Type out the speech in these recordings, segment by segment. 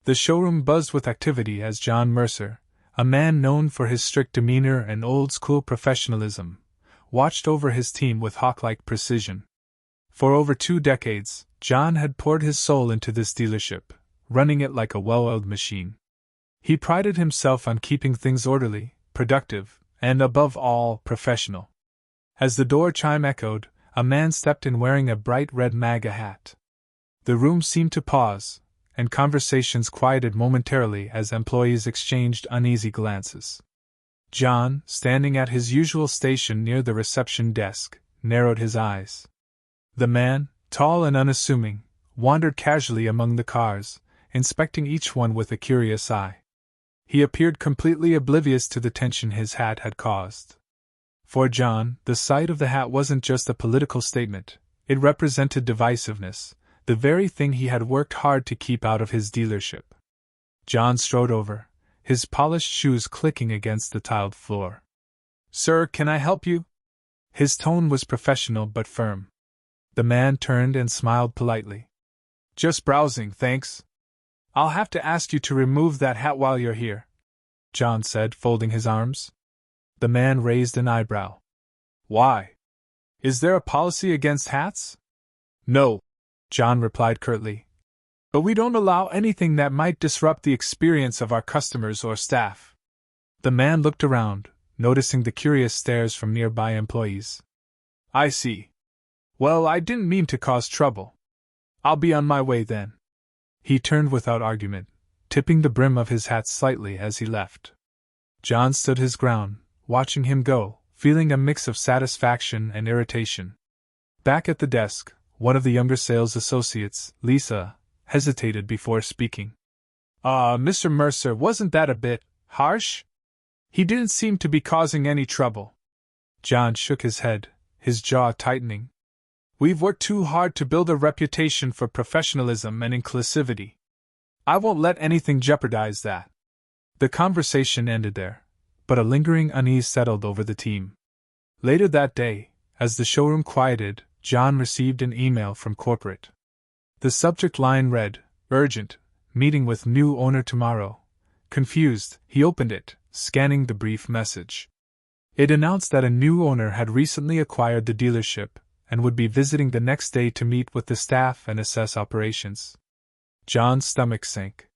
The showroom buzzed with activity as John Mercer, a man known for his strict demeanor and old-school professionalism, watched over his team with hawk-like precision. For over 2 decades, John had poured his soul into this dealership, running it like a well-oiled machine. He prided himself on keeping things orderly, productive, and above all, professional. As the door chime echoed, a man stepped in wearing a bright red MAGA hat. The room seemed to pause, and conversations quieted momentarily as employees exchanged uneasy glances. John, standing at his usual station near the reception desk, narrowed his eyes. The man, tall and unassuming, wandered casually among the cars, inspecting each one with a curious eye. He appeared completely oblivious to the tension his hat had caused. For John, the sight of the hat wasn't just a political statement, it represented divisiveness, the very thing he had worked hard to keep out of his dealership. John strode over, his polished shoes clicking against the tiled floor. "Sir, can I help you?" His tone was professional but firm. The man turned and smiled politely. "Just browsing, thanks. I'll have to ask you to remove that hat while you're here," John said, folding his arms. The man raised an eyebrow. "Why? Is there a policy against hats?" "No," John replied curtly. "But we don't allow anything that might disrupt the experience of our customers or staff." The man looked around, noticing the curious stares from nearby employees. "I see. Well, I didn't mean to cause trouble. I'll be on my way then." He turned without argument, tipping the brim of his hat slightly as he left. John stood his ground, watching him go, feeling a mix of satisfaction and irritation. Back at the desk, one of the younger sales associates, Lisa, hesitated before speaking. Mr. Mercer, wasn't that a bit harsh? He didn't seem to be causing any trouble." John shook his head, his jaw tightening. "We've worked too hard to build a reputation for professionalism and inclusivity. I won't let anything jeopardize that." The conversation ended there, but a lingering unease settled over the team. Later that day, as the showroom quieted, John received an email from corporate. The subject line read, "Urgent, meeting with new owner tomorrow." Confused, he opened it, scanning the brief message. It announced that a new owner had recently acquired the dealership, and would be visiting the next day to meet with the staff and assess operations. John's stomach sank.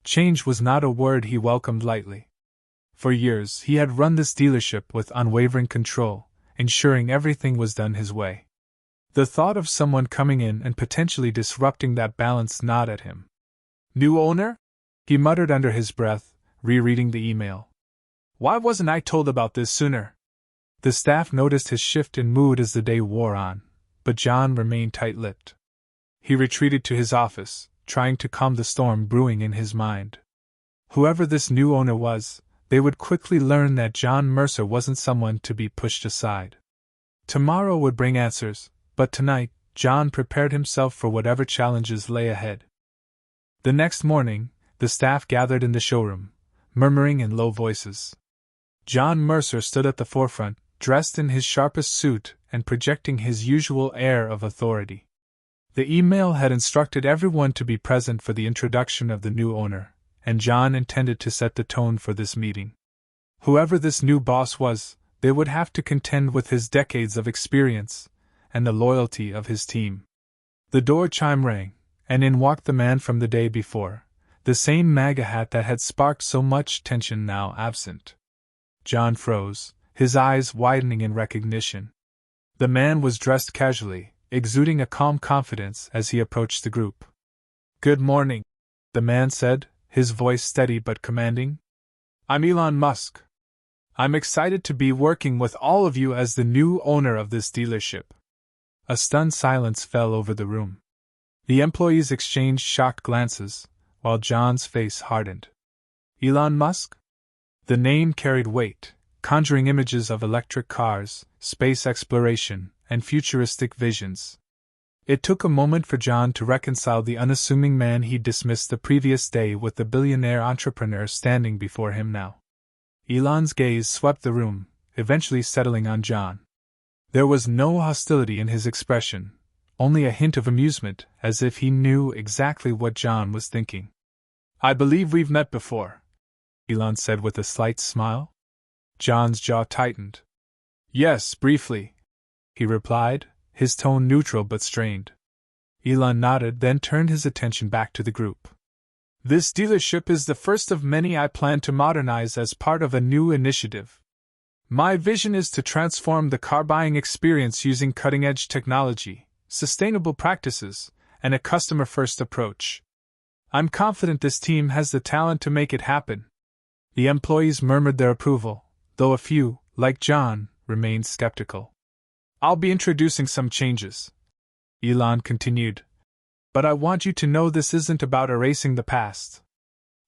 Change was not a word he welcomed lightly. For years he had run this dealership with unwavering control, ensuring everything was done his way. The thought of someone coming in and potentially disrupting that balance gnawed at him. "New owner?" he muttered under his breath, rereading the email. "Why wasn't I told about this sooner?" The staff noticed his shift in mood as the day wore on, but John remained tight-lipped. He retreated to his office, trying to calm the storm brewing in his mind. Whoever this new owner was, they would quickly learn that John Mercer wasn't someone to be pushed aside. Tomorrow would bring answers, but tonight, John prepared himself for whatever challenges lay ahead. The next morning, the staff gathered in the showroom, murmuring in low voices. John Mercer stood at the forefront, dressed in his sharpest suit and projecting his usual air of authority. The email had instructed everyone to be present for the introduction of the new owner, and John intended to set the tone for this meeting. Whoever this new boss was, they would have to contend with his decades of experience and the loyalty of his team. The door chime rang, and in walked the man from the day before, the same MAGA hat that had sparked so much tension now absent. John froze, his eyes widening in recognition. The man was dressed casually, exuding a calm confidence as he approached the group. "Good morning," the man said, his voice steady but commanding. "I'm Elon Musk. I'm excited to be working with all of you as the new owner of this dealership." A stunned silence fell over the room. The employees exchanged shocked glances, while John's face hardened. Elon Musk? The name carried weight, conjuring images of electric cars, space exploration, and futuristic visions. It took a moment for John to reconcile the unassuming man he'd dismissed the previous day with the billionaire entrepreneur standing before him now. Elon's gaze swept the room, eventually settling on John. There was no hostility in his expression, only a hint of amusement, as if he knew exactly what John was thinking. I believe we've met before, Elon said with a slight smile. John's jaw tightened. Yes, briefly, he replied, his tone neutral but strained. Elon nodded, then turned his attention back to the group. This dealership is the first of many I plan to modernize as part of a new initiative. My vision is to transform the car buying experience using cutting-edge technology, sustainable practices, and a customer-first approach. I'm confident this team has the talent to make it happen. The employees murmured their approval, though a few, like John, remained skeptical. I'll be introducing some changes, Elon continued. But I want you to know this isn't about erasing the past.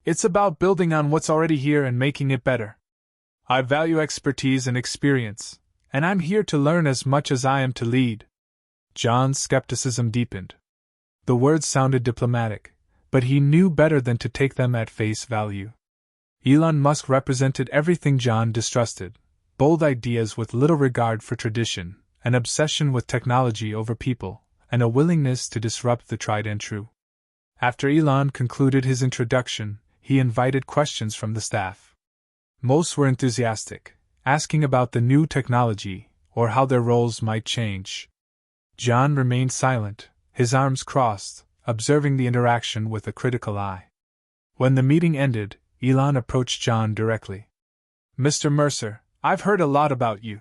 It's about building on what's already here and making it better. I value expertise and experience, and I'm here to learn as much as I am to lead. John's skepticism deepened. The words sounded diplomatic, but he knew better than to take them at face value. Elon Musk represented everything John distrusted: bold ideas with little regard for tradition, an obsession with technology over people, and a willingness to disrupt the tried and true. After Elon concluded his introduction, he invited questions from the staff. Most were enthusiastic, asking about the new technology or how their roles might change. John remained silent, his arms crossed, observing the interaction with a critical eye. When the meeting ended, Elon approached John directly. Mr. Mercer, I've heard a lot about you.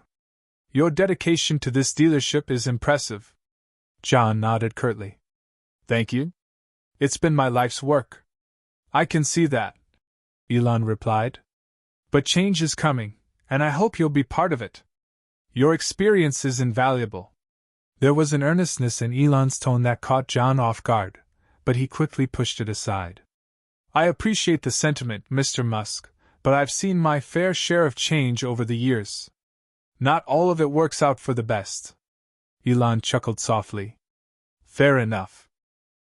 Your dedication to this dealership is impressive. John nodded curtly. Thank you. It's been my life's work. I can see that, Elon replied. But change is coming, and I hope you'll be part of it. Your experience is invaluable. There was an earnestness in Elon's tone that caught John off guard, but he quickly pushed it aside. I appreciate the sentiment, Mr. Musk, but I've seen my fair share of change over the years. Not all of it works out for the best. Elon chuckled softly. Fair enough.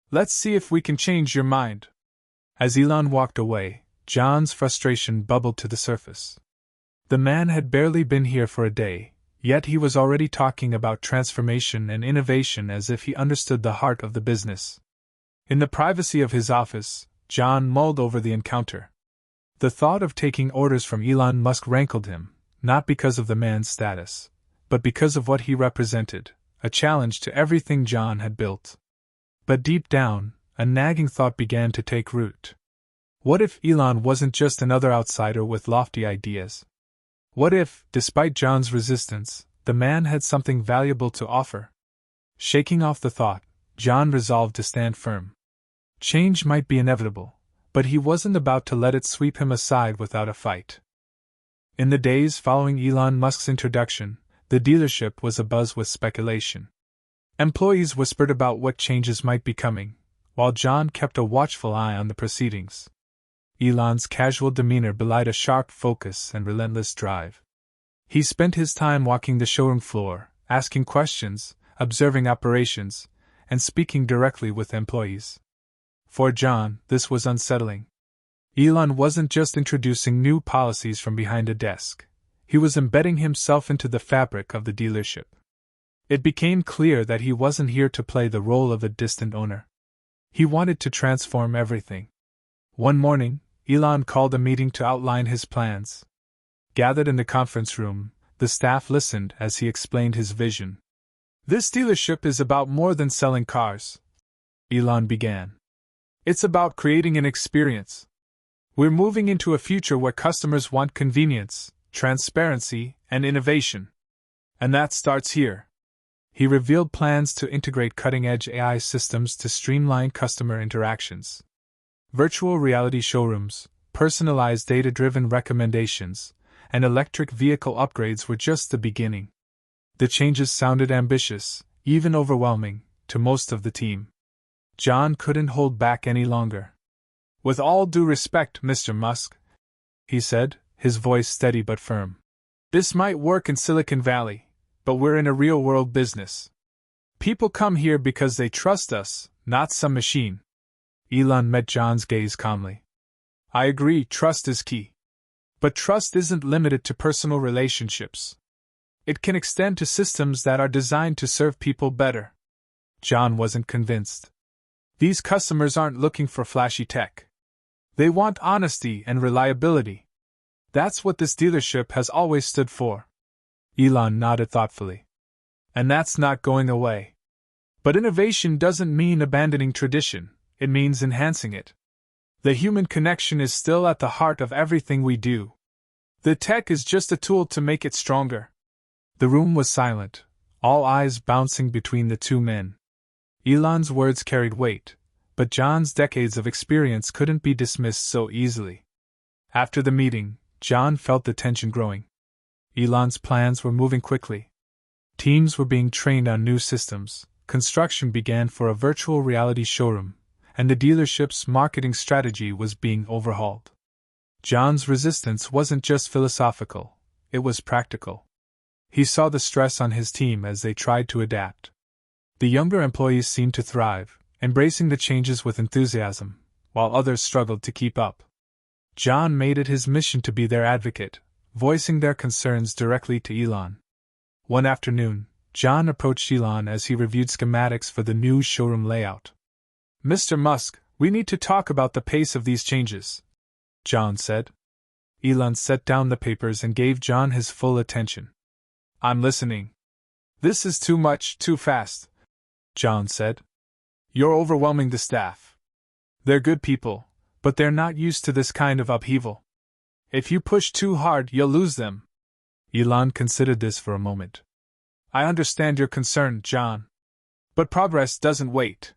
Let's see if we can change your mind. As Elon walked away, John's frustration bubbled to the surface. The man had barely been here for a day, yet he was already talking about transformation and innovation as if he understood the heart of the business. In the privacy of his office, John mulled over the encounter. The thought of taking orders from Elon Musk rankled him, not because of the man's status, but because of what he represented, a challenge to everything John had built. But deep down, a nagging thought began to take root. What if Elon wasn't just another outsider with lofty ideas? What if, despite John's resistance, the man had something valuable to offer? Shaking off the thought, John resolved to stand firm. Change might be inevitable, but he wasn't about to let it sweep him aside without a fight. In the days following Elon Musk's introduction, the dealership was abuzz with speculation. Employees whispered about what changes might be coming, while John kept a watchful eye on the proceedings. Elon's casual demeanor belied a sharp focus and relentless drive. He spent his time walking the showroom floor, asking questions, observing operations, and speaking directly with employees. For John, this was unsettling. Elon wasn't just introducing new policies from behind a desk. He was embedding himself into the fabric of the dealership. It became clear that he wasn't here to play the role of a distant owner. He wanted to transform everything. One morning, Elon called a meeting to outline his plans. Gathered in the conference room, the staff listened as he explained his vision. This dealership is about more than selling cars, Elon began. It's about creating an experience. We're moving into a future where customers want convenience, transparency, and innovation. And that starts here. He revealed plans to integrate cutting-edge AI systems to streamline customer interactions. Virtual reality showrooms, personalized data-driven recommendations, and electric vehicle upgrades were just the beginning. The changes sounded ambitious, even overwhelming, to most of the team. John couldn't hold back any longer. With all due respect, Mr. Musk, he said, his voice steady but firm. This might work in Silicon Valley, but we're in a real-world business. People come here because they trust us, not some machine. Elon met John's gaze calmly. I agree, trust is key. But trust isn't limited to personal relationships. It can extend to systems that are designed to serve people better. John wasn't convinced. These customers aren't looking for flashy tech. They want honesty and reliability. That's what this dealership has always stood for. Elon nodded thoughtfully. And that's not going away. But innovation doesn't mean abandoning tradition, it means enhancing it. The human connection is still at the heart of everything we do. The tech is just a tool to make it stronger. The room was silent, all eyes bouncing between the two men. Elon's words carried weight, but John's decades of experience couldn't be dismissed so easily. After the meeting, John felt the tension growing. Elon's plans were moving quickly. Teams were being trained on new systems, construction began for a virtual reality showroom, and the dealership's marketing strategy was being overhauled. John's resistance wasn't just philosophical, it was practical. He saw the stress on his team as they tried to adapt. The younger employees seemed to thrive, embracing the changes with enthusiasm, while others struggled to keep up. John made it his mission to be their advocate, voicing their concerns directly to Elon. One afternoon, John approached Elon as he reviewed schematics for the new showroom layout. "Mr. Musk, we need to talk about the pace of these changes," John said. Elon set down the papers and gave John his full attention. "I'm listening." "This is too much, too fast," John said. "You're overwhelming the staff. They're good people, but they're not used to this kind of upheaval. If you push too hard, you'll lose them." Elon considered this for a moment. "I understand your concern, John. But progress doesn't wait.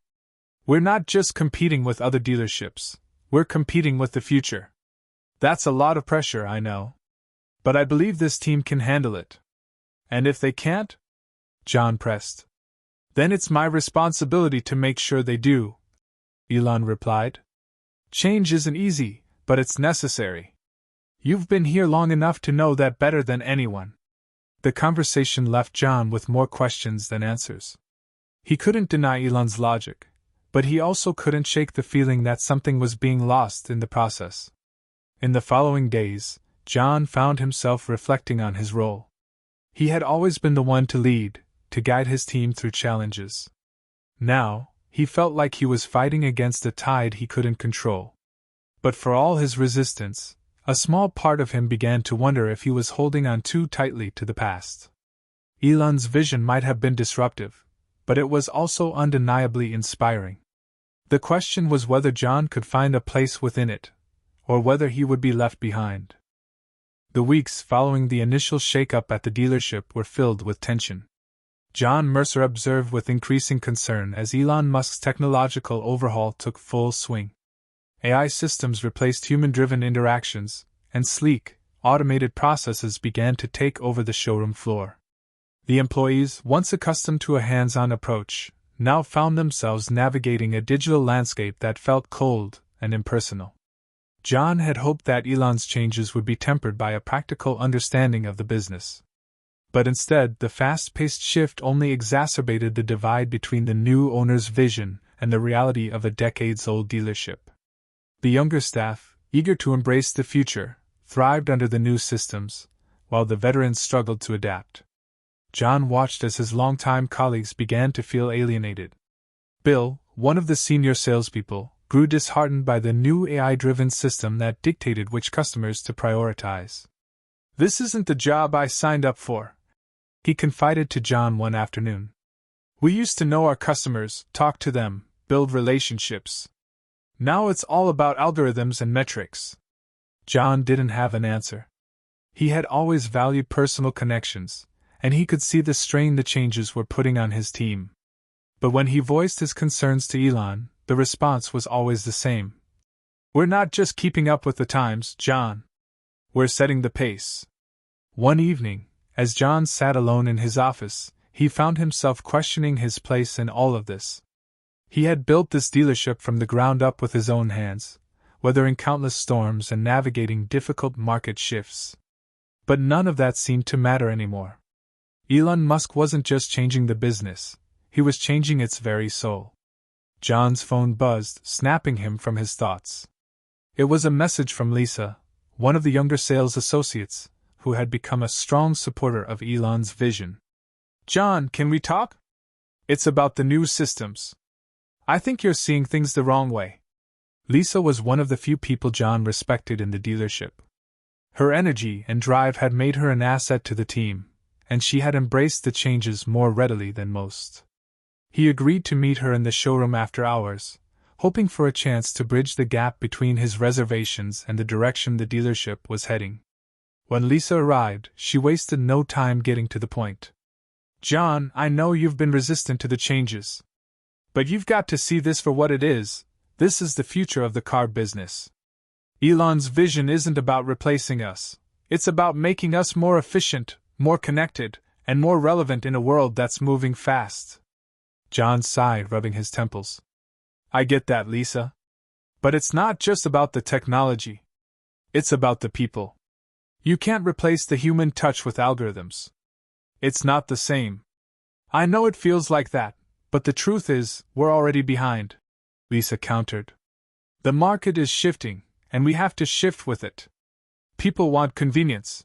We're not just competing with other dealerships, we're competing with the future. That's a lot of pressure, I know. But I believe this team can handle it. And if they can't?" John pressed. "Then it's my responsibility to make sure they do," Elon replied. "Change isn't easy, but it's necessary. You've been here long enough to know that better than anyone." The conversation left John with more questions than answers. He couldn't deny Elon's logic, but he also couldn't shake the feeling that something was being lost in the process. In the following days, John found himself reflecting on his role. He had always been the one to lead, to guide his team through challenges. Now, he felt like he was fighting against a tide he couldn't control. But for all his resistance, a small part of him began to wonder if he was holding on too tightly to the past. Elon's vision might have been disruptive, but it was also undeniably inspiring. The question was whether John could find a place within it, or whether he would be left behind. The weeks following the initial shake-up at the dealership were filled with tension. John Mercer observed with increasing concern as Elon Musk's technological overhaul took full swing. AI systems replaced human-driven interactions, and sleek, automated processes began to take over the showroom floor. The employees, once accustomed to a hands-on approach, now found themselves navigating a digital landscape that felt cold and impersonal. John had hoped that Elon's changes would be tempered by a practical understanding of the business. But instead, the fast-paced shift only exacerbated the divide between the new owner's vision and the reality of a decades-old dealership. The younger staff, eager to embrace the future, thrived under the new systems, while the veterans struggled to adapt. John watched as his longtime colleagues began to feel alienated. Bill, one of the senior salespeople, grew disheartened by the new AI-driven system that dictated which customers to prioritize. "This isn't the job I signed up for," he confided to John one afternoon. "We used to know our customers, talk to them, build relationships. Now it's all about algorithms and metrics." John didn't have an answer. He had always valued personal connections, and he could see the strain the changes were putting on his team. But when he voiced his concerns to Elon, the response was always the same. "We're not just keeping up with the times, John. We're setting the pace." One evening, as John sat alone in his office, he found himself questioning his place in all of this. He had built this dealership from the ground up with his own hands, weathering countless storms and navigating difficult market shifts. But none of that seemed to matter anymore. Elon Musk wasn't just changing the business, he was changing its very soul. John's phone buzzed, snapping him from his thoughts. It was a message from Lisa, one of the younger sales associates, who had become a strong supporter of Elon's vision. "John, can we talk? It's about the new systems. I think you're seeing things the wrong way." Lisa was one of the few people John respected in the dealership. Her energy and drive had made her an asset to the team, and she had embraced the changes more readily than most. He agreed to meet her in the showroom after hours, hoping for a chance to bridge the gap between his reservations and the direction the dealership was heading. When Lisa arrived, she wasted no time getting to the point. "John, I know you've been resistant to the changes. But you've got to see this for what it is. This is the future of the car business. Elon's vision isn't about replacing us. It's about making us more efficient, more connected, and more relevant in a world that's moving fast." John sighed, rubbing his temples. "I get that, Lisa. But it's not just about the technology. It's about the people. You can't replace the human touch with algorithms. It's not the same. I know it feels like that, but the truth is, we're already behind," Lisa countered. "The market is shifting, and we have to shift with it. People want convenience.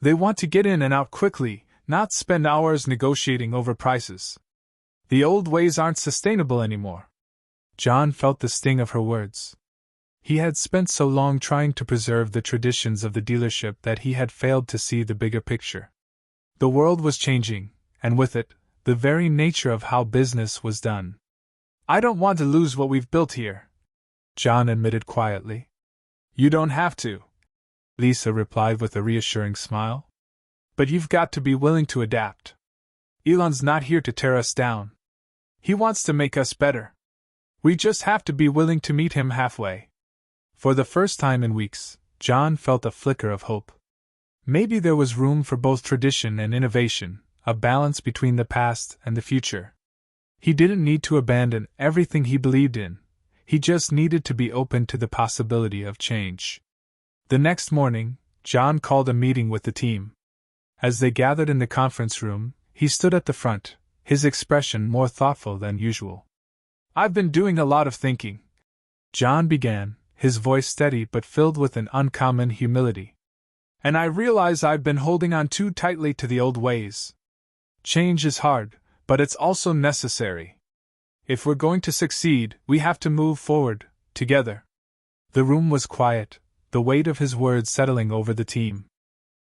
They want to get in and out quickly, not spend hours negotiating over prices. The old ways aren't sustainable anymore." John felt the sting of her words. He had spent so long trying to preserve the traditions of the dealership that he had failed to see the bigger picture. The world was changing, and with it, the very nature of how business was done. "I don't want to lose what we've built here," John admitted quietly. "You don't have to," Lisa replied with a reassuring smile. "But you've got to be willing to adapt. Elon's not here to tear us down. He wants to make us better. We just have to be willing to meet him halfway." For the first time in weeks, John felt a flicker of hope. Maybe there was room for both tradition and innovation, a balance between the past and the future. He didn't need to abandon everything he believed in. He just needed to be open to the possibility of change. The next morning, John called a meeting with the team. As they gathered in the conference room, he stood at the front, his expression more thoughtful than usual. "I've been doing a lot of thinking," John began, his voice steady but filled with an uncommon humility. "And I realize I've been holding on too tightly to the old ways. Change is hard, but it's also necessary. If we're going to succeed, we have to move forward, together." The room was quiet, the weight of his words settling over the team.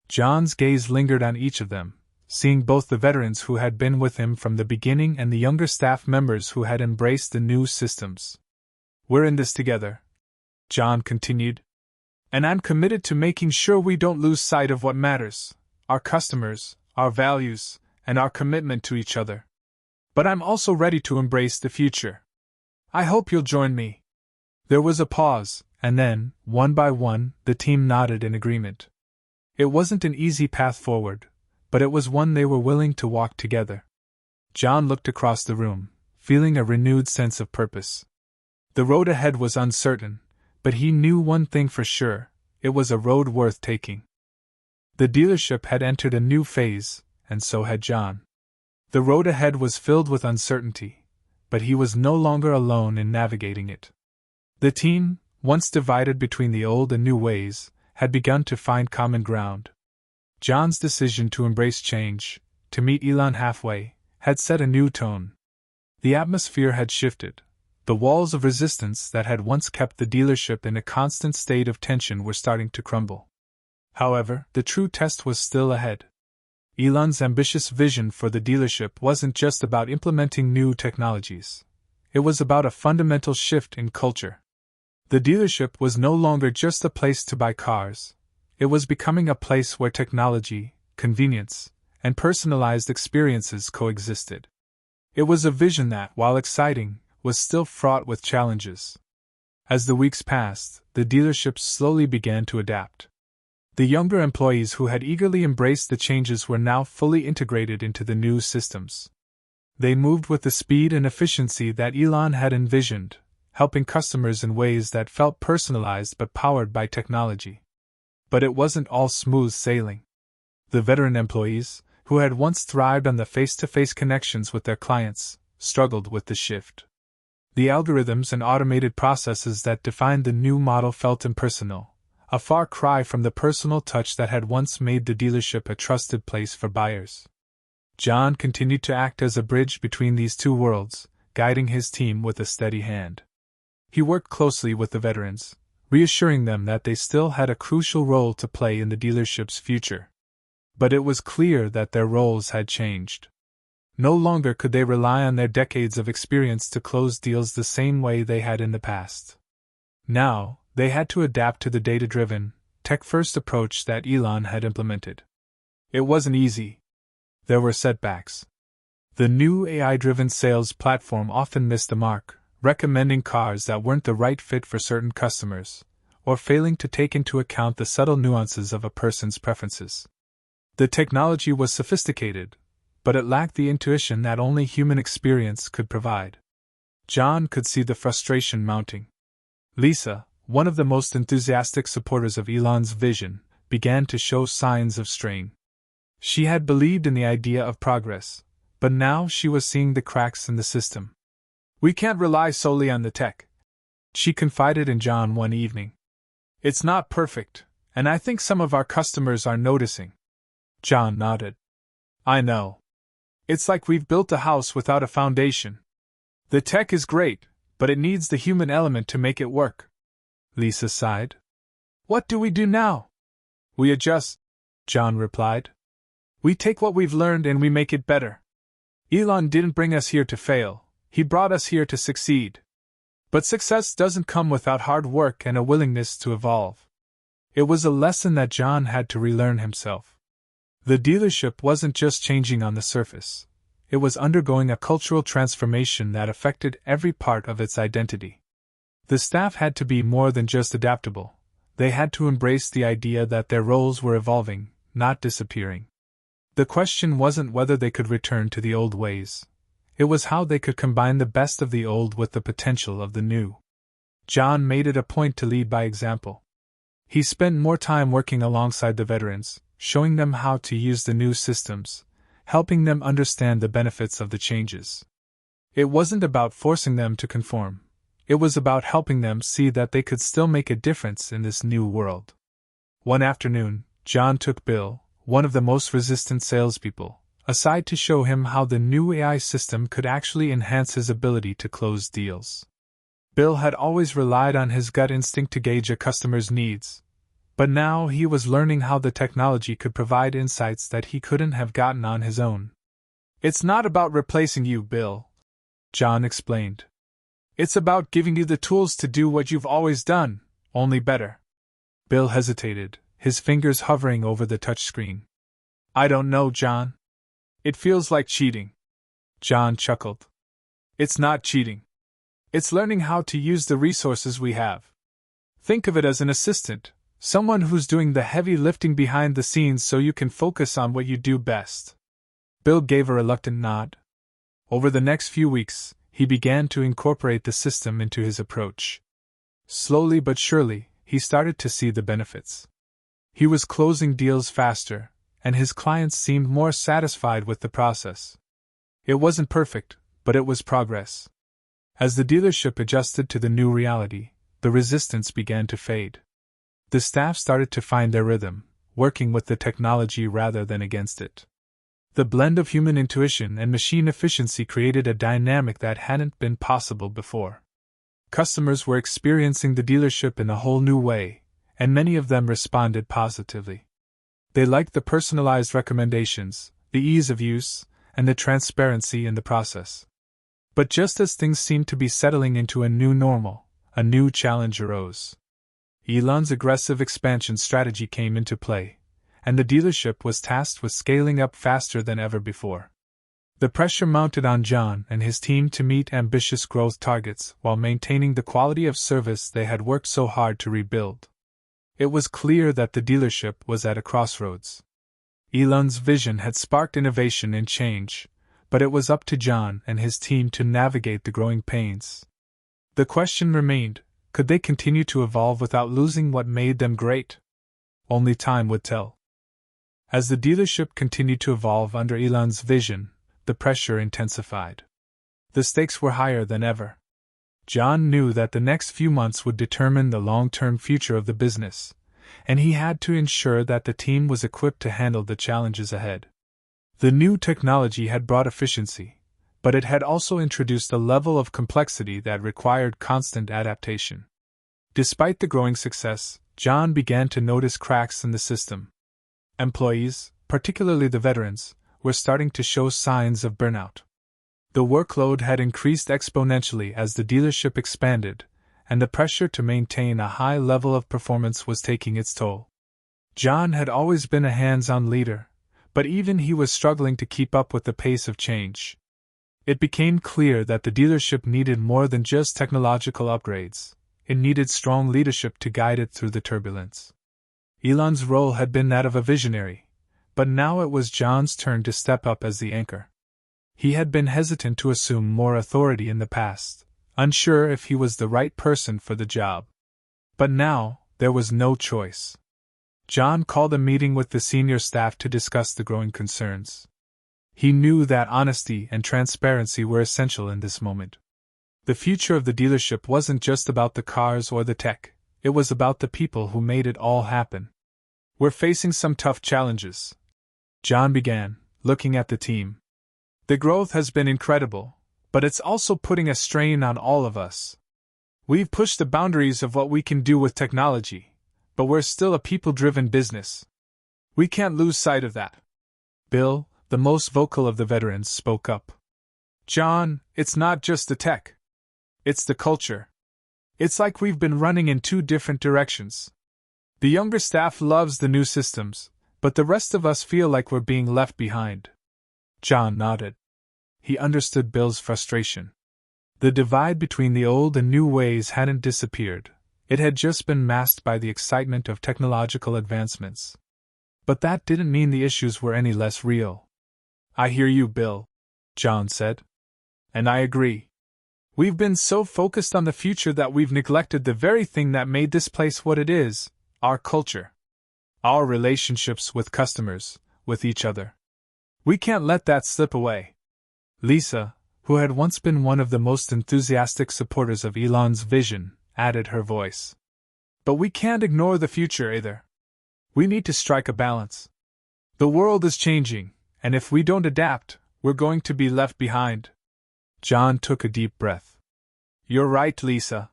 John's gaze lingered on each of them, seeing both the veterans who had been with him from the beginning and the younger staff members who had embraced the new systems. "We're in this together," John continued. "And I'm committed to making sure we don't lose sight of what matters: our customers, our values, and our commitment to each other. But I'm also ready to embrace the future. I hope you'll join me." There was a pause, and then, one by one, the team nodded in agreement. It wasn't an easy path forward, but it was one they were willing to walk together. John looked across the room, feeling a renewed sense of purpose. The road ahead was uncertain, but he knew one thing for sure: it was a road worth taking. The dealership had entered a new phase, and so had John. The road ahead was filled with uncertainty, but he was no longer alone in navigating it. The team, once divided between the old and new ways, had begun to find common ground. John's decision to embrace change, to meet Elon halfway, had set a new tone. The atmosphere had shifted. The walls of resistance that had once kept the dealership in a constant state of tension were starting to crumble. However, the true test was still ahead. Elon's ambitious vision for the dealership wasn't just about implementing new technologies. It was about a fundamental shift in culture. The dealership was no longer just a place to buy cars. It was becoming a place where technology, convenience, and personalized experiences coexisted. It was a vision that, while exciting, was still fraught with challenges. As the weeks passed, the dealership slowly began to adapt. The younger employees who had eagerly embraced the changes were now fully integrated into the new systems. They moved with the speed and efficiency that Elon had envisioned, helping customers in ways that felt personalized but powered by technology. But it wasn't all smooth sailing. The veteran employees, who had once thrived on the face-to-face connections with their clients, struggled with the shift. The algorithms and automated processes that defined the new model felt impersonal, a far cry from the personal touch that had once made the dealership a trusted place for buyers. John continued to act as a bridge between these two worlds, guiding his team with a steady hand. He worked closely with the veterans, reassuring them that they still had a crucial role to play in the dealership's future. But it was clear that their roles had changed. No longer could they rely on their decades of experience to close deals the same way they had in the past. Now, they had to adapt to the data-driven, tech-first approach that Elon had implemented. It wasn't easy. There were setbacks. The new AI-driven sales platform often missed the mark, recommending cars that weren't the right fit for certain customers, or failing to take into account the subtle nuances of a person's preferences. The technology was sophisticated, but it lacked the intuition that only human experience could provide. John could see the frustration mounting. Lisa, one of the most enthusiastic supporters of Elon's vision, began to show signs of strain. She had believed in the idea of progress, but now she was seeing the cracks in the system. "We can't rely solely on the tech," she confided in John one evening. "It's not perfect, and I think some of our customers are noticing." John nodded. "I know. It's like we've built a house without a foundation. The tech is great, but it needs the human element to make it work." Lisa sighed. "What do we do now?" "We adjust," John replied. "We take what we've learned and we make it better. Elon didn't bring us here to fail, he brought us here to succeed. But success doesn't come without hard work and a willingness to evolve." It was a lesson that John had to relearn himself. The dealership wasn't just changing on the surface. It was undergoing a cultural transformation that affected every part of its identity. The staff had to be more than just adaptable. They had to embrace the idea that their roles were evolving, not disappearing. The question wasn't whether they could return to the old ways. It was how they could combine the best of the old with the potential of the new. John made it a point to lead by example. He spent more time working alongside the veterans, showing them how to use the new systems, helping them understand the benefits of the changes. It wasn't about forcing them to conform. It was about helping them see that they could still make a difference in this new world. One afternoon, John took Bill, one of the most resistant salespeople, aside to show him how the new AI system could actually enhance his ability to close deals. Bill had always relied on his gut instinct to gauge a customer's needs, but now he was learning how the technology could provide insights that he couldn't have gotten on his own. "It's not about replacing you, Bill," John explained. "It's about giving you the tools to do what you've always done, only better." Bill hesitated, his fingers hovering over the touchscreen. "I don't know, John. It feels like cheating." John chuckled. "It's not cheating. It's learning how to use the resources we have. Think of it as an assistant. Someone who's doing the heavy lifting behind the scenes so you can focus on what you do best." Bill gave a reluctant nod. Over the next few weeks, he began to incorporate the system into his approach. Slowly but surely, he started to see the benefits. He was closing deals faster, and his clients seemed more satisfied with the process. It wasn't perfect, but it was progress. As the dealership adjusted to the new reality, the resistance began to fade. The staff started to find their rhythm, working with the technology rather than against it. The blend of human intuition and machine efficiency created a dynamic that hadn't been possible before. Customers were experiencing the dealership in a whole new way, and many of them responded positively. They liked the personalized recommendations, the ease of use, and the transparency in the process. But just as things seemed to be settling into a new normal, a new challenge arose. Elon's aggressive expansion strategy came into play, and the dealership was tasked with scaling up faster than ever before. The pressure mounted on John and his team to meet ambitious growth targets while maintaining the quality of service they had worked so hard to rebuild. It was clear that the dealership was at a crossroads. Elon's vision had sparked innovation and change, but it was up to John and his team to navigate the growing pains. The question remained, could they continue to evolve without losing what made them great? Only time would tell. As the dealership continued to evolve under Elon's vision, the pressure intensified. The stakes were higher than ever. John knew that the next few months would determine the long-term future of the business, and he had to ensure that the team was equipped to handle the challenges ahead. The new technology had brought efficiency, but it had also introduced a level of complexity that required constant adaptation. Despite the growing success, John began to notice cracks in the system. Employees, particularly the veterans, were starting to show signs of burnout. The workload had increased exponentially as the dealership expanded, and the pressure to maintain a high level of performance was taking its toll. John had always been a hands-on leader, but even he was struggling to keep up with the pace of change. It became clear that the dealership needed more than just technological upgrades. It needed strong leadership to guide it through the turbulence. Elon's role had been that of a visionary, but now it was John's turn to step up as the anchor. He had been hesitant to assume more authority in the past, unsure if he was the right person for the job. But now, there was no choice. John called a meeting with the senior staff to discuss the growing concerns. He knew that honesty and transparency were essential in this moment. The future of the dealership wasn't just about the cars or the tech, it was about the people who made it all happen. "We're facing some tough challenges," John began, looking at the team. "The growth has been incredible, but it's also putting a strain on all of us. We've pushed the boundaries of what we can do with technology, but we're still a people-driven business. We can't lose sight of that." Bill, the most vocal of the veterans, spoke up. "John, it's not just the tech. It's the culture. It's like we've been running in two different directions. The younger staff loves the new systems, but the rest of us feel like we're being left behind." John nodded. He understood Bill's frustration. The divide between the old and new ways hadn't disappeared, it had just been masked by the excitement of technological advancements. But that didn't mean the issues were any less real. "I hear you, Bill," John said. "And I agree. We've been so focused on the future that we've neglected the very thing that made this place what it is, our culture. Our relationships with customers, with each other. We can't let that slip away." Lisa, who had once been one of the most enthusiastic supporters of Elon's vision, added her voice. "But we can't ignore the future either. We need to strike a balance. The world is changing, and if we don't adapt, we're going to be left behind." John took a deep breath. "You're right, Lisa.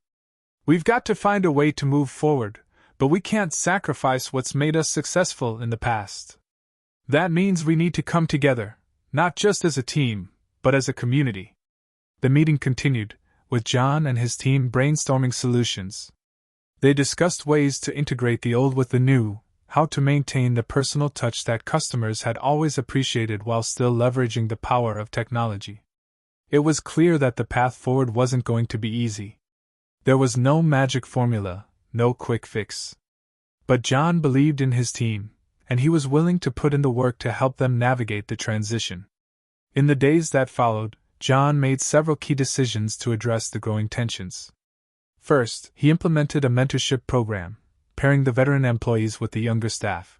We've got to find a way to move forward, but we can't sacrifice what's made us successful in the past. That means we need to come together, not just as a team, but as a community." The meeting continued, with John and his team brainstorming solutions. They discussed ways to integrate the old with the new, how to maintain the personal touch that customers had always appreciated while still leveraging the power of technology. It was clear that the path forward wasn't going to be easy. There was no magic formula, no quick fix. But John believed in his team, and he was willing to put in the work to help them navigate the transition. In the days that followed, John made several key decisions to address the growing tensions. First, he implemented a mentorship program, pairing the veteran employees with the younger staff.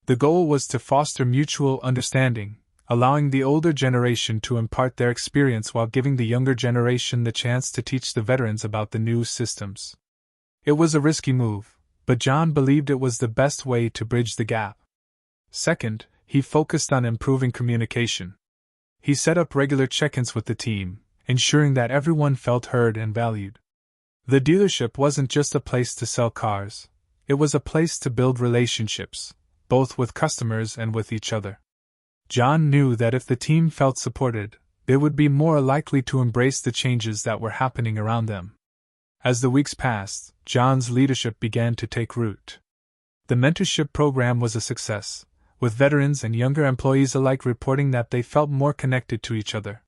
The goal was to foster mutual understanding, allowing the older generation to impart their experience while giving the younger generation the chance to teach the veterans about the new systems. It was a risky move, but John believed it was the best way to bridge the gap. Second, he focused on improving communication. He set up regular check-ins with the team, ensuring that everyone felt heard and valued. The dealership wasn't just a place to sell cars, it was a place to build relationships, both with customers and with each other. John knew that if the team felt supported, they would be more likely to embrace the changes that were happening around them. As the weeks passed, John's leadership began to take root. The mentorship program was a success, with veterans and younger employees alike reporting that they felt more connected to each other.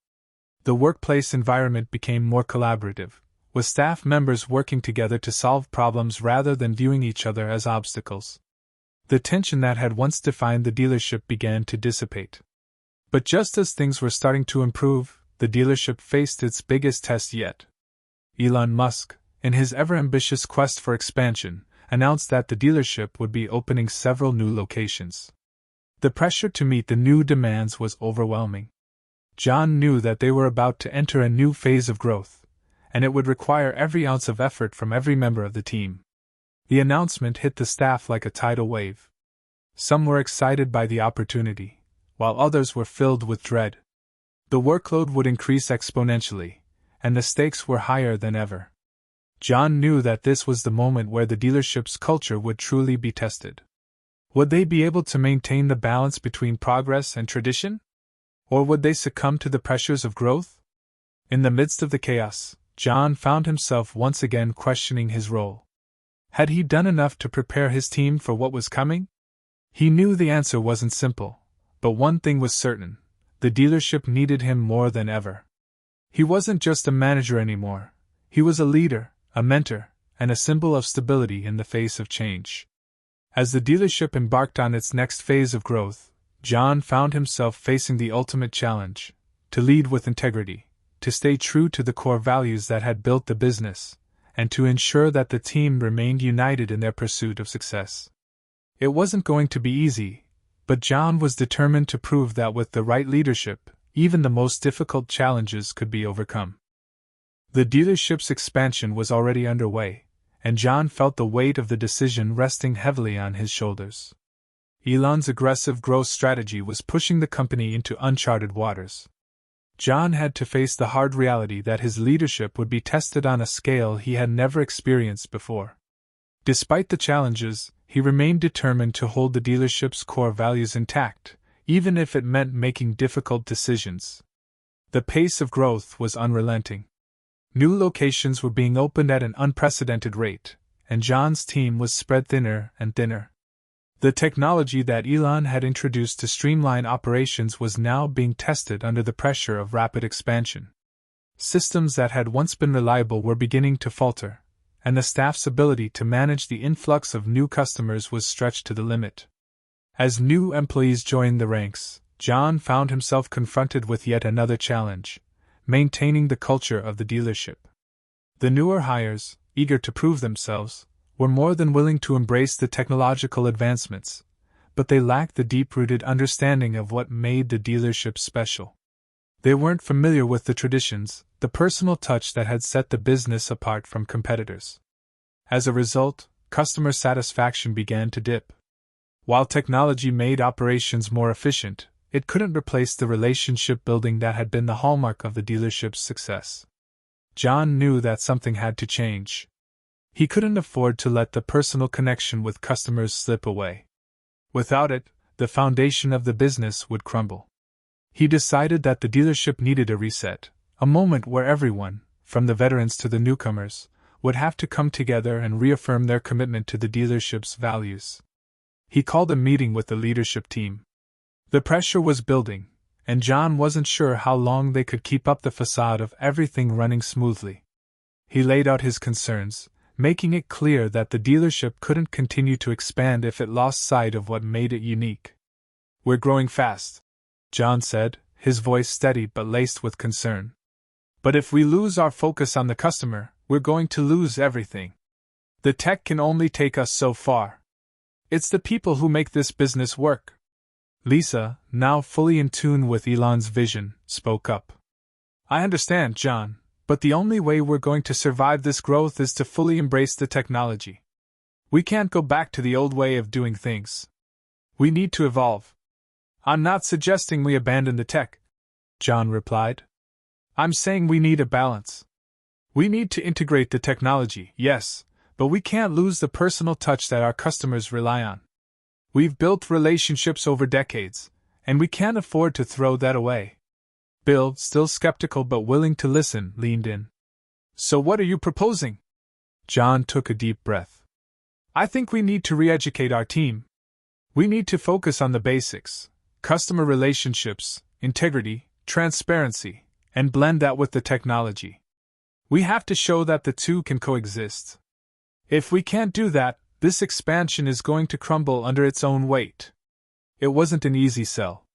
The workplace environment became more collaborative, with staff members working together to solve problems rather than viewing each other as obstacles. The tension that had once defined the dealership began to dissipate. But just as things were starting to improve, the dealership faced its biggest test yet. Elon Musk, in his ever-ambitious quest for expansion, announced that the dealership would be opening several new locations. The pressure to meet the new demands was overwhelming. John knew that they were about to enter a new phase of growth, and it would require every ounce of effort from every member of the team. The announcement hit the staff like a tidal wave. Some were excited by the opportunity, while others were filled with dread. The workload would increase exponentially, and the stakes were higher than ever. John knew that this was the moment where the dealership's culture would truly be tested. Would they be able to maintain the balance between progress and tradition? Or would they succumb to the pressures of growth? In the midst of the chaos, John found himself once again questioning his role. Had he done enough to prepare his team for what was coming? He knew the answer wasn't simple, but one thing was certain: the dealership needed him more than ever. He wasn't just a manager anymore, he was a leader, a mentor, and a symbol of stability in the face of change. As the dealership embarked on its next phase of growth, John found himself facing the ultimate challenge: to lead with integrity, to stay true to the core values that had built the business, and to ensure that the team remained united in their pursuit of success. It wasn't going to be easy, but John was determined to prove that with the right leadership, even the most difficult challenges could be overcome. The dealership's expansion was already underway, and John felt the weight of the decision resting heavily on his shoulders. Elon's aggressive growth strategy was pushing the company into uncharted waters. John had to face the hard reality that his leadership would be tested on a scale he had never experienced before. Despite the challenges, he remained determined to hold the dealership's core values intact, even if it meant making difficult decisions. The pace of growth was unrelenting. New locations were being opened at an unprecedented rate, and John's team was spread thinner and thinner. The technology that Elon had introduced to streamline operations was now being tested under the pressure of rapid expansion. Systems that had once been reliable were beginning to falter, and the staff's ability to manage the influx of new customers was stretched to the limit. As new employees joined the ranks, John found himself confronted with yet another challenge: maintaining the culture of the dealership. The newer hires, eager to prove themselves, were more than willing to embrace the technological advancements, but they lacked the deep-rooted understanding of what made the dealership special. They weren't familiar with the traditions, the personal touch that had set the business apart from competitors. As a result, customer satisfaction began to dip. While technology made operations more efficient, it couldn't replace the relationship building that had been the hallmark of the dealership's success. John knew that something had to change. He couldn't afford to let the personal connection with customers slip away. Without it, the foundation of the business would crumble. He decided that the dealership needed a reset, a moment where everyone, from the veterans to the newcomers, would have to come together and reaffirm their commitment to the dealership's values. He called a meeting with the leadership team. The pressure was building, and John wasn't sure how long they could keep up the facade of everything running smoothly. He laid out his concerns, making it clear that the dealership couldn't continue to expand if it lost sight of what made it unique. "We're growing fast," John said, his voice steady but laced with concern. "But if we lose our focus on the customer, we're going to lose everything. The tech can only take us so far. It's the people who make this business work." Lisa, now fully in tune with Elon's vision, spoke up. "I understand, John, but the only way we're going to survive this growth is to fully embrace the technology. We can't go back to the old way of doing things. We need to evolve." "I'm not suggesting we abandon the tech," John replied. "I'm saying we need a balance. We need to integrate the technology, yes, but we can't lose the personal touch that our customers rely on. We've built relationships over decades, and we can't afford to throw that away." Bill, still skeptical but willing to listen, leaned in. "So what are you proposing?" John took a deep breath. "I think we need to re-educate our team. We need to focus on the basics: customer relationships, integrity, transparency, and blend that with the technology. We have to show that the two can coexist. If we can't do that, this expansion is going to crumble under its own weight." It wasn't an easy sell.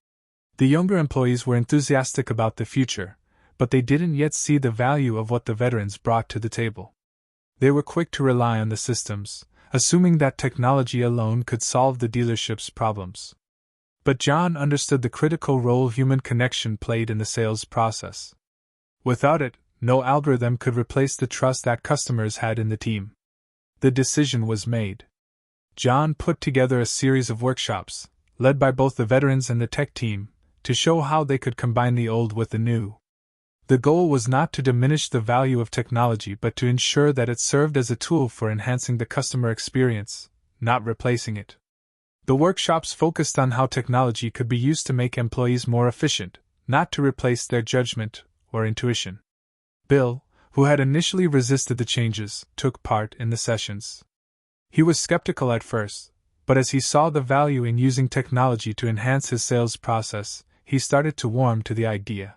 The younger employees were enthusiastic about the future, but they didn't yet see the value of what the veterans brought to the table. They were quick to rely on the systems, assuming that technology alone could solve the dealership's problems. But John understood the critical role human connection played in the sales process. Without it, no algorithm could replace the trust that customers had in the team. The decision was made. John put together a series of workshops, led by both the veterans and the tech team, to show how they could combine the old with the new. The goal was not to diminish the value of technology but to ensure that it served as a tool for enhancing the customer experience, not replacing it. The workshops focused on how technology could be used to make employees more efficient, not to replace their judgment or intuition. Bill, who had initially resisted the changes, took part in the sessions. He was skeptical at first, but as he saw the value in using technology to enhance his sales process, he started to warm to the idea.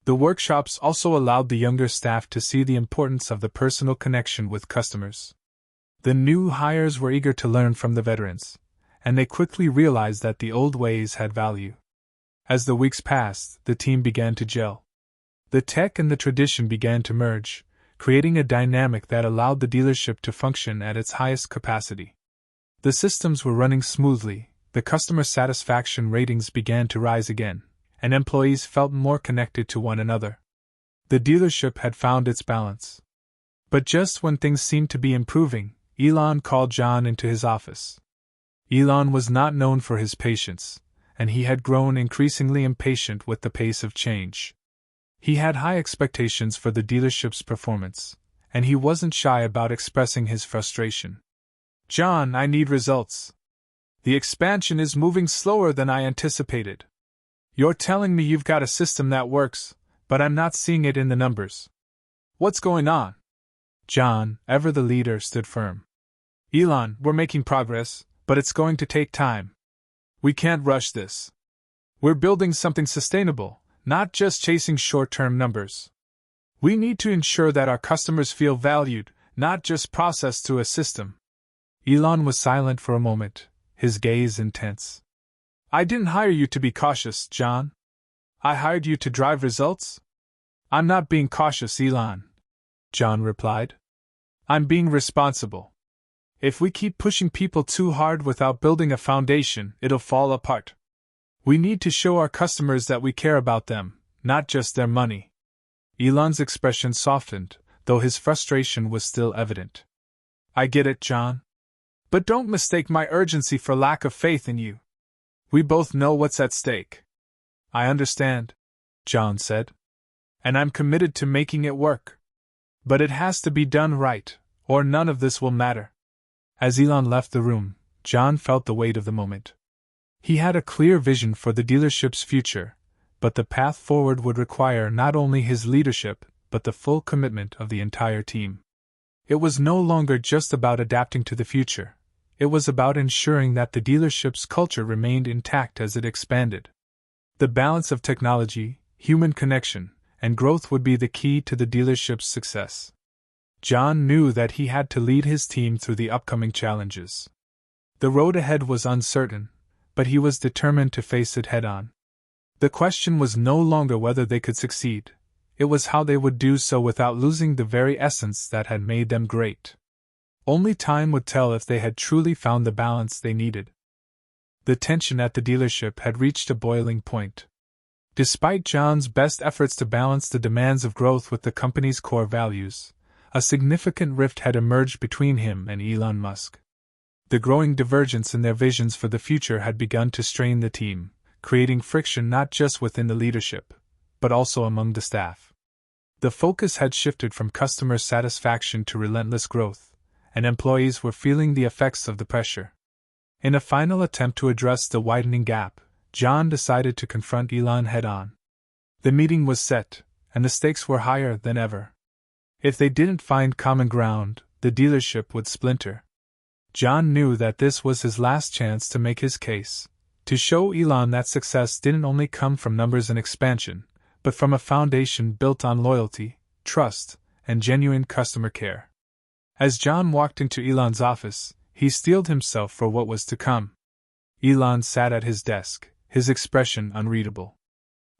The workshops also allowed the younger staff to see the importance of the personal connection with customers. The new hires were eager to learn from the veterans, and they quickly realized that the old ways had value. As the weeks passed, the team began to gel. The tech and the tradition began to merge, creating a dynamic that allowed the dealership to function at its highest capacity. The systems were running smoothly, the customer satisfaction ratings began to rise again, and employees felt more connected to one another. The dealership had found its balance. But just when things seemed to be improving, Elon called John into his office. Elon was not known for his patience, and he had grown increasingly impatient with the pace of change. He had high expectations for the dealership's performance, and he wasn't shy about expressing his frustration. "John, I need results. The expansion is moving slower than I anticipated. You're telling me you've got a system that works, but I'm not seeing it in the numbers. What's going on?" John, ever the leader, stood firm. "Elon, we're making progress, but it's going to take time. We can't rush this. We're building something sustainable, not just chasing short-term numbers. We need to ensure that our customers feel valued, not just processed through a system." Elon was silent for a moment, his gaze intense. "I didn't hire you to be cautious, John. I hired you to drive results." "I'm not being cautious, Elon," John replied. "I'm being responsible. If we keep pushing people too hard without building a foundation, it'll fall apart. We need to show our customers that we care about them, not just their money." Elon's expression softened, though his frustration was still evident. "I get it, John. But don't mistake my urgency for lack of faith in you. We both know what's at stake." "I understand," John said. "And I'm committed to making it work. But it has to be done right, or none of this will matter." As Elon left the room, John felt the weight of the moment. He had a clear vision for the dealership's future, but the path forward would require not only his leadership, but the full commitment of the entire team. It was no longer just about adapting to the future. It was about ensuring that the dealership's culture remained intact as it expanded. The balance of technology, human connection, and growth would be the key to the dealership's success. John knew that he had to lead his team through the upcoming challenges. The road ahead was uncertain, but he was determined to face it head-on. The question was no longer whether they could succeed, it was how they would do so without losing the very essence that had made them great. Only time would tell if they had truly found the balance they needed. The tension at the dealership had reached a boiling point. Despite John's best efforts to balance the demands of growth with the company's core values, a significant rift had emerged between him and Elon Musk. The growing divergence in their visions for the future had begun to strain the team, creating friction not just within the leadership, but also among the staff. The focus had shifted from customer satisfaction to relentless growth, and employees were feeling the effects of the pressure. In a final attempt to address the widening gap, John decided to confront Elon head-on. The meeting was set, and the stakes were higher than ever. If they didn't find common ground, the dealership would splinter. John knew that this was his last chance to make his case, to show Elon that success didn't only come from numbers and expansion, but from a foundation built on loyalty, trust, and genuine customer care. As John walked into Elon's office, he steeled himself for what was to come. Elon sat at his desk, his expression unreadable.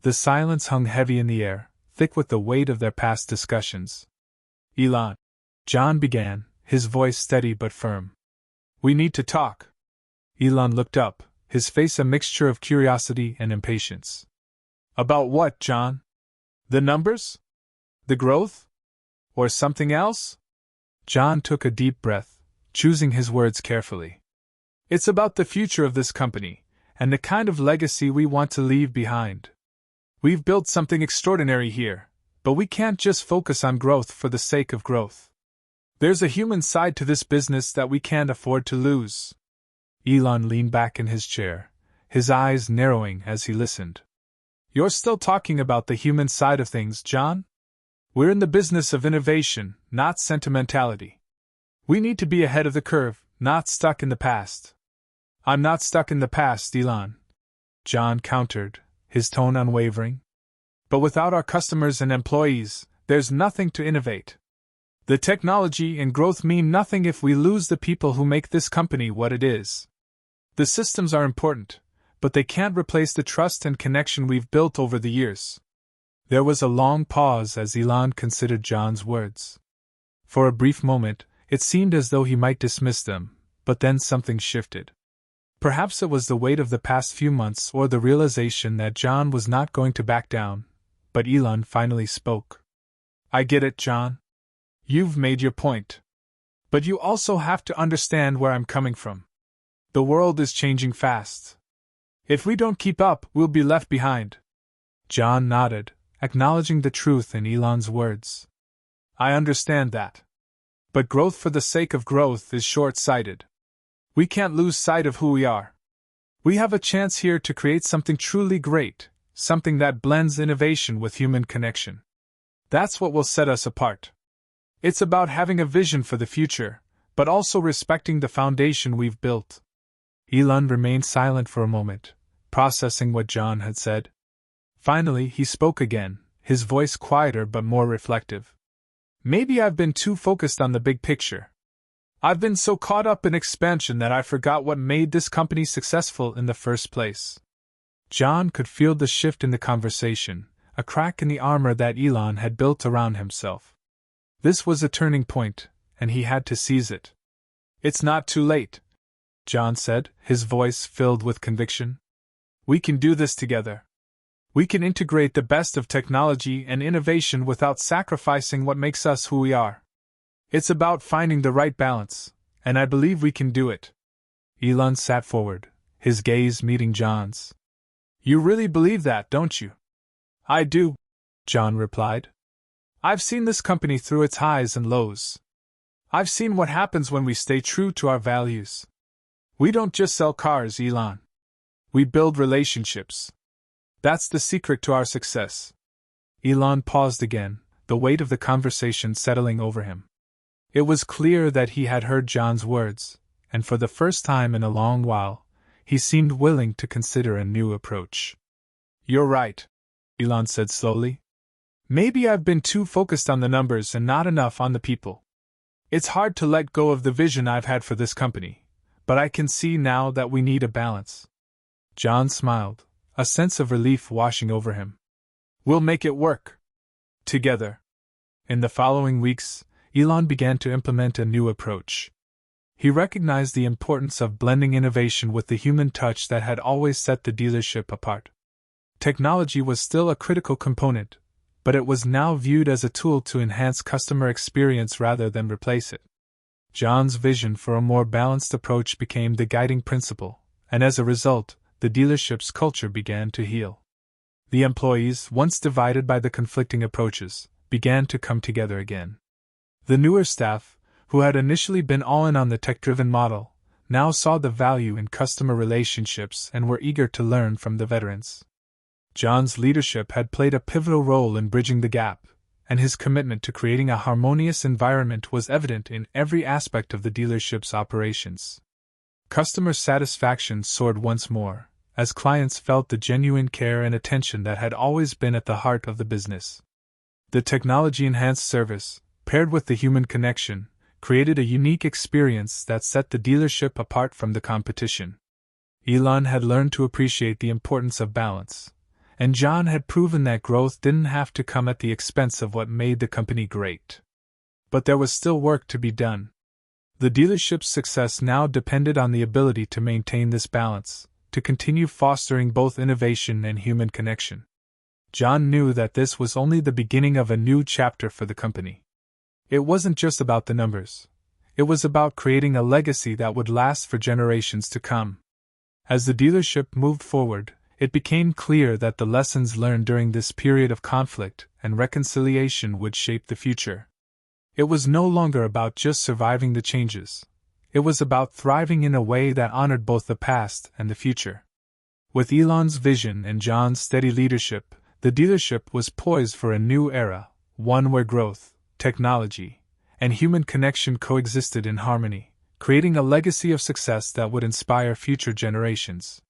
The silence hung heavy in the air, thick with the weight of their past discussions. "Elon," John began, his voice steady but firm. "We need to talk." Elon looked up, his face a mixture of curiosity and impatience. "About what, John? The numbers? The growth? Or something else?" John took a deep breath, choosing his words carefully. "It's about the future of this company, and the kind of legacy we want to leave behind. We've built something extraordinary here, but we can't just focus on growth for the sake of growth. There's a human side to this business that we can't afford to lose. Elon leaned back in his chair, his eyes narrowing as he listened. You're still talking about the human side of things, John? We're in the business of innovation, not sentimentality. We need to be ahead of the curve, not stuck in the past. I'm not stuck in the past, Elon, John countered, his tone unwavering. But without our customers and employees, there's nothing to innovate. The technology and growth mean nothing if we lose the people who make this company what it is. The systems are important, but they can't replace the trust and connection we've built over the years. There was a long pause as Elon considered John's words. For a brief moment, it seemed as though he might dismiss them, but then something shifted. Perhaps it was the weight of the past few months or the realization that John was not going to back down, but Elon finally spoke. I get it, John. You've made your point. But you also have to understand where I'm coming from. The world is changing fast. If we don't keep up, we'll be left behind. John nodded, acknowledging the truth in Elon's words. I understand that. But growth for the sake of growth is short-sighted. We can't lose sight of who we are. We have a chance here to create something truly great, something that blends innovation with human connection. That's what will set us apart. It's about having a vision for the future, but also respecting the foundation we've built. Elon remained silent for a moment, processing what John had said. Finally, he spoke again, his voice quieter but more reflective. Maybe I've been too focused on the big picture. I've been so caught up in expansion that I forgot what made this company successful in the first place. John could feel the shift in the conversation, a crack in the armor that Elon had built around himself. This was a turning point, and he had to seize it. It's not too late, John said, his voice filled with conviction. We can do this together. We can integrate the best of technology and innovation without sacrificing what makes us who we are. It's about finding the right balance, and I believe we can do it. Elon sat forward, his gaze meeting John's. You really believe that, don't you? I do, John replied. I've seen this company through its highs and lows. I've seen what happens when we stay true to our values. We don't just sell cars, Elon. We build relationships. That's the secret to our success. Elon paused again, the weight of the conversation settling over him. It was clear that he had heard John's words, and for the first time in a long while, he seemed willing to consider a new approach. You're right, Elon said slowly. Maybe I've been too focused on the numbers and not enough on the people. It's hard to let go of the vision I've had for this company, but I can see now that we need a balance. John smiled, a sense of relief washing over him. We'll make it work. Together. In the following weeks, Elon began to implement a new approach. He recognized the importance of blending innovation with the human touch that had always set the dealership apart. Technology was still a critical component, but it was now viewed as a tool to enhance customer experience rather than replace it. John's vision for a more balanced approach became the guiding principle, and as a result, the dealership's culture began to heal. The employees, once divided by the conflicting approaches, began to come together again. The newer staff, who had initially been all in on the tech-driven model, now saw the value in customer relationships and were eager to learn from the veterans. John's leadership had played a pivotal role in bridging the gap, and his commitment to creating a harmonious environment was evident in every aspect of the dealership's operations. Customer satisfaction soared once more, as clients felt the genuine care and attention that had always been at the heart of the business. The technology-enhanced service, paired with the human connection, created a unique experience that set the dealership apart from the competition. Elon had learned to appreciate the importance of balance, and John had proven that growth didn't have to come at the expense of what made the company great. But there was still work to be done. The dealership's success now depended on the ability to maintain this balance, to continue fostering both innovation and human connection. John knew that this was only the beginning of a new chapter for the company. It wasn't just about the numbers. It was about creating a legacy that would last for generations to come. As the dealership moved forward, it became clear that the lessons learned during this period of conflict and reconciliation would shape the future. It was no longer about just surviving the changes. It was about thriving in a way that honored both the past and the future. With Elon's vision and John's steady leadership, the dealership was poised for a new era, one where growth, technology, and human connection coexisted in harmony, creating a legacy of success that would inspire future generations.